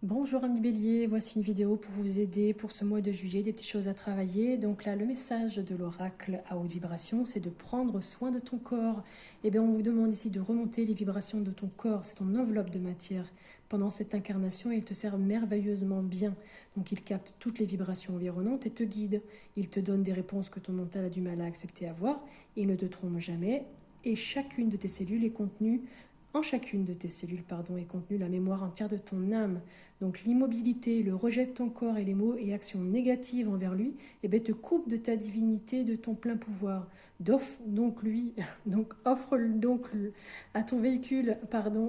Bonjour amis Bélier, voici une vidéo pour vous aider pour ce mois de juillet, des petites choses à travailler. Donc là, le message de l'oracle à haute vibration, c'est de prendre soin de ton corps. Eh bien, on vous demande ici de remonter les vibrations de ton corps, c'est ton enveloppe de matière. Pendant cette incarnation, il te sert merveilleusement bien. Donc il capte toutes les vibrations environnantes et te guide. Il te donne des réponses que ton mental a du mal à accepter à voir. Il ne te trompe jamais. Et chacune de tes cellules est contenue en chacune de tes cellules, est contenue la mémoire entière de ton âme. Donc l'immobilité, le rejet de ton corps et les mots et actions négatives envers lui, te coupe de ta divinité, de ton plein pouvoir. Offre donc à ton véhicule,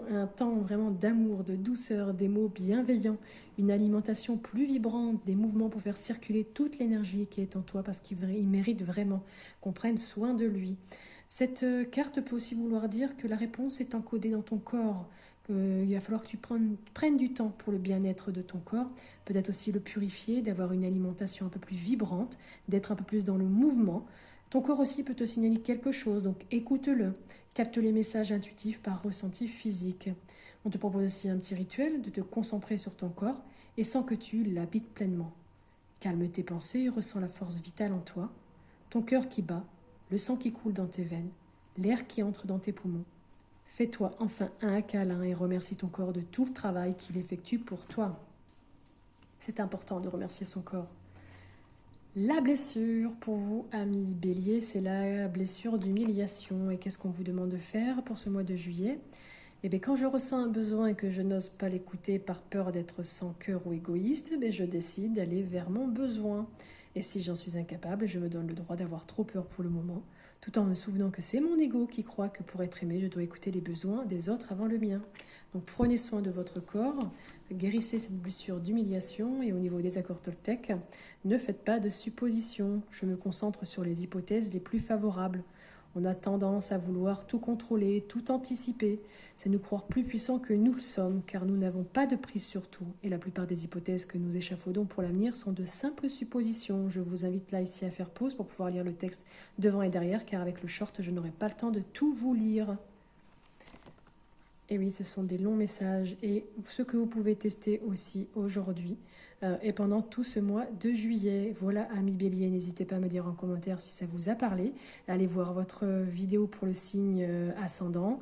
un temps vraiment d'amour, de douceur, des mots bienveillants, une alimentation plus vibrante, des mouvements pour faire circuler toute l'énergie qui est en toi, parce qu'il mérite vraiment qu'on prenne soin de lui. Cette carte peut aussi vouloir dire que la réponse est encodée dans ton corps. Il va falloir que tu prennes du temps pour le bien-être de ton corps, peut-être aussi le purifier, d'avoir une alimentation un peu plus vibrante, d'être un peu plus dans le mouvement. Ton corps aussi peut te signaler quelque chose, donc écoute-le, capte les messages intuitifs par ressenti physique. On te propose aussi un petit rituel de te concentrer sur ton corps et sans que tu l'habites pleinement. Calme tes pensées, ressens la force vitale en toi, ton cœur qui bat, le sang qui coule dans tes veines, l'air qui entre dans tes poumons. Fais-toi enfin un câlin et remercie ton corps de tout le travail qu'il effectue pour toi. C'est important de remercier son corps. La blessure pour vous, amis Bélier, c'est la blessure d'humiliation. Et qu'est-ce qu'on vous demande de faire pour ce mois de juillet ? Eh bien, quand je ressens un besoin et que je n'ose pas l'écouter par peur d'être sans cœur ou égoïste, je décide d'aller vers mon besoin. Et si j'en suis incapable, je me donne le droit d'avoir trop peur pour le moment, tout en me souvenant que c'est mon ego qui croit que pour être aimé, je dois écouter les besoins des autres avant le mien. Donc prenez soin de votre corps, guérissez cette blessure d'humiliation et au niveau des accords Toltec, ne faites pas de suppositions. Je me concentre sur les hypothèses les plus favorables. On a tendance à vouloir tout contrôler, tout anticiper. C'est nous croire plus puissants que nous le sommes, car nous n'avons pas de prise sur tout. Et la plupart des hypothèses que nous échafaudons pour l'avenir sont de simples suppositions. Je vous invite là ici à faire pause pour pouvoir lire le texte devant et derrière, car avec le short, je n'aurai pas le temps de tout vous lire. Et oui, ce sont des longs messages et ce que vous pouvez tester aussi aujourd'hui et pendant tout ce mois de juillet. Voilà, amis Bélier, n'hésitez pas à me dire en commentaire si ça vous a parlé. Allez voir votre vidéo pour le signe ascendant,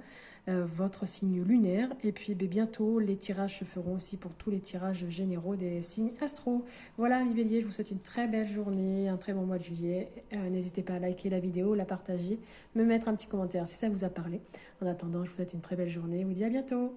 votre signe lunaire. Et puis bientôt, les tirages se feront aussi pour tous les tirages généraux des signes astro. Voilà, amis Bélier, je vous souhaite une très belle journée, un très bon mois de juillet. N'hésitez pas à liker la vidéo, la partager, me mettre un petit commentaire si ça vous a parlé. En attendant, je vous souhaite une très belle journée. Je vous dis à bientôt.